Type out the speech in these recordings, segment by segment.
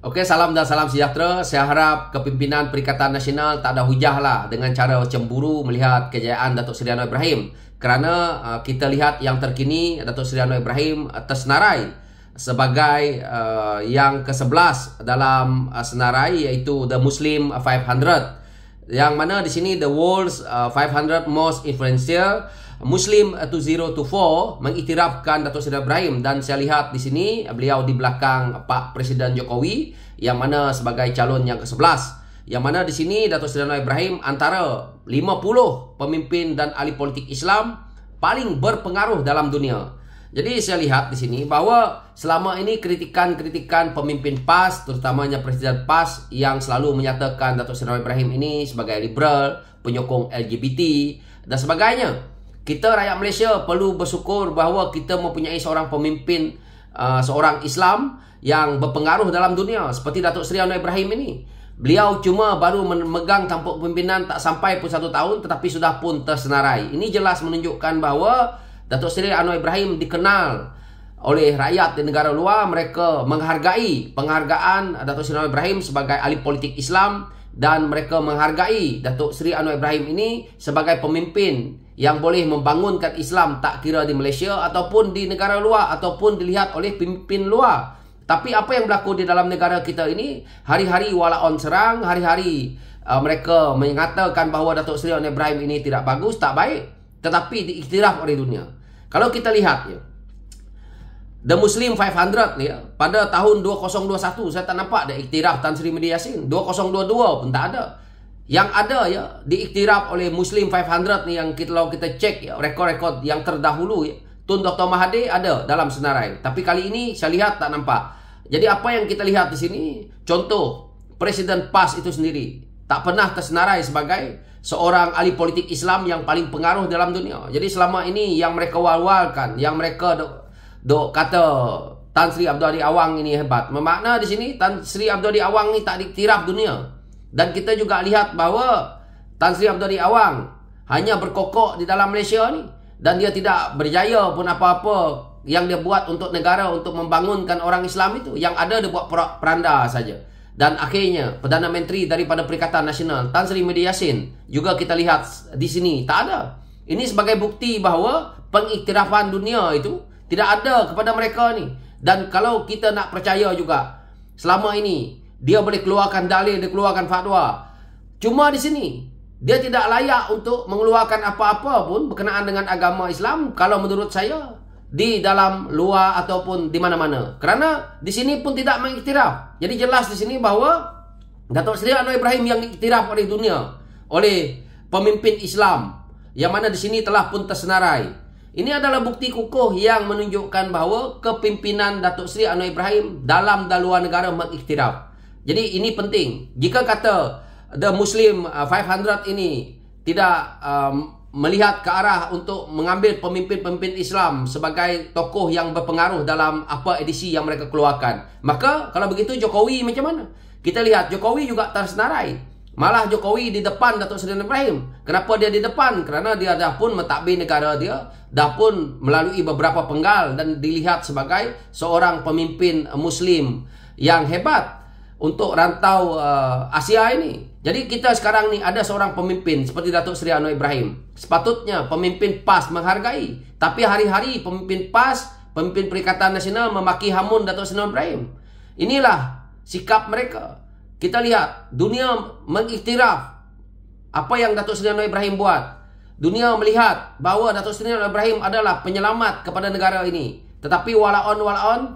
Oke, salam dan salam sejahtera. Saya harap kepimpinan Perikatan Nasional tak ada hujah lah dengan cara cemburu melihat kejayaan Datuk Seri Anwar Ibrahim. Kerana kita lihat yang terkini, Datuk Seri Anwar Ibrahim tersenarai sebagai yang ke-11 dalam senarai, iaitu The Muslim 500. Yang mana di sini the world's 500 most influential Muslim 2024 mengiktirafkan Datuk Seri Ibrahim, dan saya lihat di sini beliau di belakang Pak Presiden Jokowi yang mana sebagai calon yang ke-11. Yang mana di sini Datuk Seri Ibrahim antara 50 pemimpin dan ahli politik Islam paling berpengaruh dalam dunia. Jadi saya lihat di sini bahawa selama ini kritikan-kritikan pemimpin PAS, terutamanya Presiden PAS yang selalu menyatakan Datuk Seri Ibrahim ini sebagai liberal, penyokong LGBT dan sebagainya. Kita rakyat Malaysia perlu bersyukur bahawa kita mempunyai seorang pemimpin, seorang Islam yang berpengaruh dalam dunia seperti Datuk Seri Anwar Ibrahim ini. Beliau cuma baru memegang tampuk pimpinan tak sampai pun 1 tahun tetapi sudah pun tersenarai. Ini jelas menunjukkan bahawa Datuk Seri Anwar Ibrahim dikenal oleh rakyat di negara luar. Mereka menghargai penghargaan Datuk Seri Anwar Ibrahim sebagai ahli politik Islam, dan mereka menghargai Datuk Seri Anwar Ibrahim ini sebagai pemimpin yang boleh membangunkan Islam, tak kira di Malaysia ataupun di negara luar ataupun dilihat oleh pemimpin luar. Tapi apa yang berlaku di dalam negara kita ini, hari-hari walaupun serang, hari-hari mereka mengatakan bahawa Datuk Seri Anwar Ibrahim ini tidak bagus, tak baik, tetapi diiktiraf oleh dunia. Kalau kita lihat ya, The Muslim 500 ya, pada tahun 2021 saya tak nampak ada iktiraf Tan Sri Media Yassin. 2022 pun tak ada. Yang ada ya, diiktiraf oleh Muslim 500 ni yang kalau kita cek ya, rekod-rekod yang terdahulu ya, Tun Dr. Mahathir ada dalam senarai. Tapi kali ini saya lihat tak nampak. Jadi apa yang kita lihat di sini, contoh Presiden PAS itu sendiri tak pernah tersenarai sebagai seorang ahli politik Islam yang paling pengaruh dalam dunia. Jadi selama ini yang mereka wal-walkan, yang mereka dok kata Tan Sri Abdul Aziz Awang ini hebat, bermakna di sini Tan Sri Abdul Aziz Awang ni tak diiktiraf dunia. Dan kita juga lihat bahawa Tan Sri Abdul Aziz Awang hanya berkokok di dalam Malaysia ni, dan dia tidak berjaya pun apa-apa yang dia buat untuk negara, untuk membangunkan orang Islam itu. Yang ada dia buat peranda saja. Dan akhirnya Perdana Menteri daripada Perikatan Nasional Tan Sri Media Yassin juga kita lihat di sini tak ada. Ini sebagai bukti bahawa pengiktirafan dunia itu tidak ada kepada mereka ni. Dan kalau kita nak percaya juga, selama ini dia boleh keluarkan dalil, dia keluarkan fatwa, cuma di sini dia tidak layak untuk mengeluarkan apa-apa pun berkenaan dengan agama Islam, kalau menurut saya, di dalam luar ataupun di mana-mana. Kerana di sini pun tidak mengiktiraf. Jadi jelas di sini bahawa Datuk Seri Anwar Ibrahim yang diiktiraf oleh dunia, oleh pemimpin Islam, yang mana di sini telah pun tersenarai. Ini adalah bukti kukuh yang menunjukkan bahawa kepimpinan Datuk Seri Anwar Ibrahim dalam dan luar negara mengiktiraf. Jadi ini penting. Jika kata The Muslim 500 ini tidak melihat ke arah untuk mengambil pemimpin-pemimpin Islam sebagai tokoh yang berpengaruh dalam apa edisi yang mereka keluarkan, maka kalau begitu Jokowi macam mana? Kita lihat Jokowi juga tersenarai. Malah Jokowi di depan Datuk Seri Anwar Ibrahim. Kenapa dia di depan? Kerana dia dah pun mentadbir negara dia, dah pun melalui beberapa penggal dan dilihat sebagai seorang pemimpin Muslim yang hebat untuk rantau Asia ini. Jadi kita sekarang ni ada seorang pemimpin seperti Datuk Seri Anwar Ibrahim. Sepatutnya pemimpin PAS menghargai. Tapi hari-hari pemimpin PAS, pemimpin Perikatan Nasional memaki hamun Datuk Seri Anwar Ibrahim. Inilah sikap mereka. Kita lihat dunia mengiktiraf apa yang Datuk Seri Anwar Ibrahim buat. Dunia melihat bahawa Datuk Seri Anwar Ibrahim adalah penyelamat kepada negara ini. Tetapi walaupun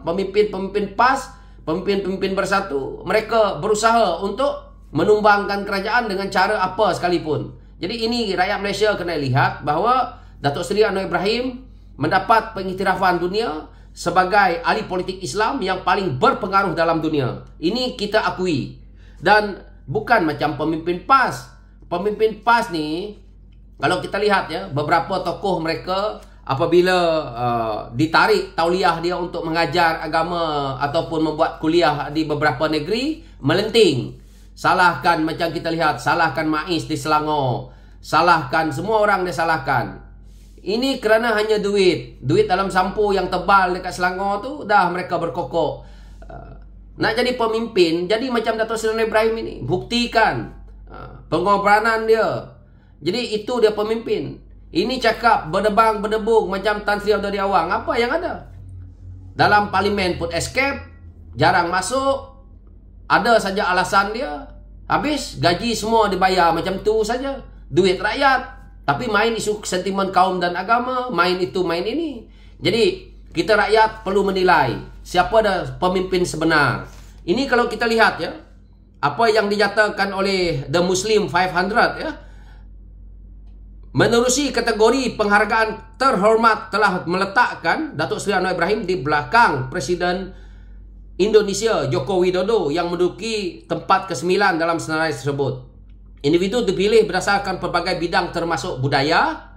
pemimpin-pemimpin PAS, pemimpin-pemimpin bersatu, mereka berusaha untuk menumbangkan kerajaan dengan cara apa sekalipun. Jadi ini rakyat Malaysia kena lihat bahawa Datuk Seri Anwar Ibrahim mendapat pengiktirafan dunia sebagai ahli politik Islam yang paling berpengaruh dalam dunia. Ini kita akui. Dan bukan macam pemimpin PAS. Pemimpin PAS ni, kalau kita lihat ya, beberapa tokoh mereka apabila ditarik tauliah dia untuk mengajar agama ataupun membuat kuliah di beberapa negeri, melenting. Salahkan, macam kita lihat, salahkan MAIS di Selangor, salahkan semua orang dia salahkan. Ini kerana hanya duit dalam sampul yang tebal dekat Selangor tu dah mereka berkokok. nak jadi pemimpin, jadi macam Datuk Seri Anwar Ibrahim ini. Buktikan pengorbanan dia. Jadi itu dia pemimpin. Ini cakap berdebang berdebung macam Tan Sri Abdul Awang. Apa yang ada? Dalam parlimen pun escape, jarang masuk. Ada saja alasan dia. Habis gaji semua dibayar macam tu saja. Duit rakyat. Tapi main isu sentimen kaum dan agama, main itu, main ini. Jadi kita rakyat perlu menilai siapa dah pemimpin sebenar. Ini kalau kita lihat ya, apa yang dinyatakan oleh The Muslim 500 ya, menerusi kategori penghargaan terhormat telah meletakkan Datuk Seri Anwar Ibrahim di belakang Presiden Indonesia Joko Widodo yang menduduki tempat ke-9 dalam senarai tersebut. Individu dipilih berdasarkan pelbagai bidang termasuk budaya,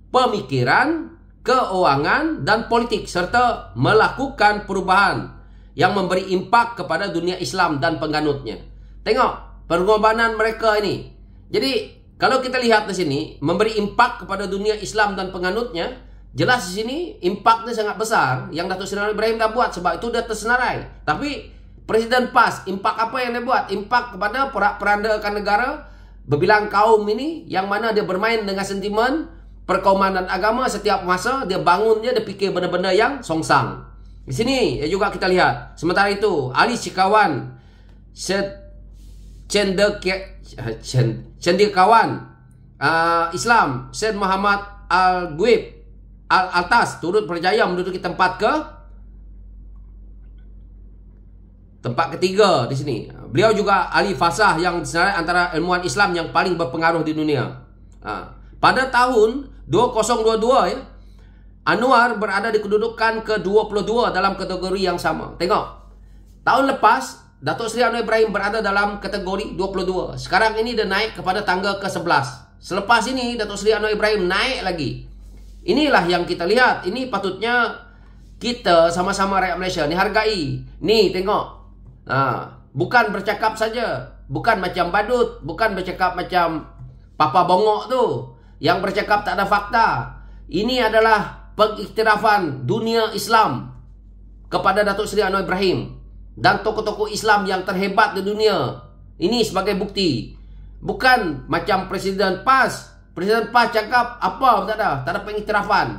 pemikiran, keuangan dan politik serta melakukan perubahan yang memberi impak kepada dunia Islam dan penganutnya. Tengok pengorbanan mereka ini. Jadi kalau kita lihat di sini, memberi impak kepada dunia Islam dan penganutnya, jelas di sini impaknya sangat besar yang Datuk Seri Anwar Ibrahim dah buat, sebab itu dia tersenarai. Tapi Presiden PAS, impak apa yang dia buat? Impak kepada porak-perandakan negara berbilang kaum ini, yang mana dia bermain dengan sentimen perkauman dan agama. Setiap masa dia bangun dia fikir benda-benda yang songsang. Di sini juga kita lihat. Sementara itu, ahli Cikawan Cendekiawan Islam Syed Muhammad Al-Guib Al-Altas turut berjaya menduduki tempat ketiga di sini. Beliau juga ahli fasah yang disenarai antara ilmuwan Islam yang paling berpengaruh di dunia. Pada tahun 2022 ya, Anwar berada di kedudukan ke-22 dalam kategori yang sama. Tengok, tahun lepas Datuk Seri Anwar Ibrahim berada dalam kategori 22. Sekarang ini dia naik kepada tangga ke-11. Selepas ini Datuk Seri Anwar Ibrahim naik lagi. Inilah yang kita lihat. Ini patutnya kita sama-sama rakyat Malaysia ni hargai. Ni tengok. Bukan bercakap saja. Bukan macam badut. Bukan bercakap macam papa bongok tu, yang bercakap tak ada fakta. Ini adalah pengiktirafan dunia Islam kepada Datuk Seri Anwar Ibrahim dan tokoh-tokoh Islam yang terhebat di dunia. Ini sebagai bukti. Bukan macam Presiden PAS. Presiden PAS cakap apa tak ada pengiktirafan.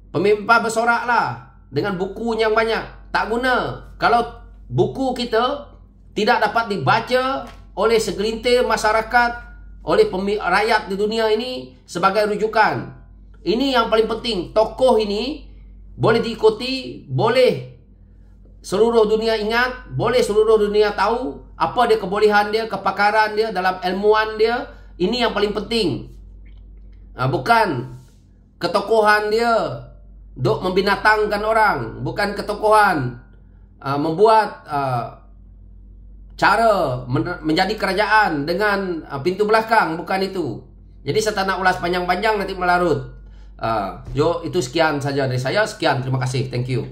Pemimpin PAS bersoraklah dengan buku yang banyak. Tak guna. Kalau buku kita tidak dapat dibaca oleh segelintir masyarakat, oleh rakyat di dunia ini sebagai rujukan. Ini yang paling penting. Tokoh ini boleh diikuti, boleh seluruh dunia ingat, boleh seluruh dunia tahu apa dia kebolehan dia, kepakaran dia dalam ilmuwan dia. Ini yang paling penting. Bukan ketokohan dia duk membinatangkan orang, bukan ketokohan membuat cara menjadi kerajaan dengan pintu belakang, bukan itu. Jadi saya tak nak ulas panjang-panjang nanti melarut. Itu sekian saja dari saya. Sekian, terima kasih. Thank you.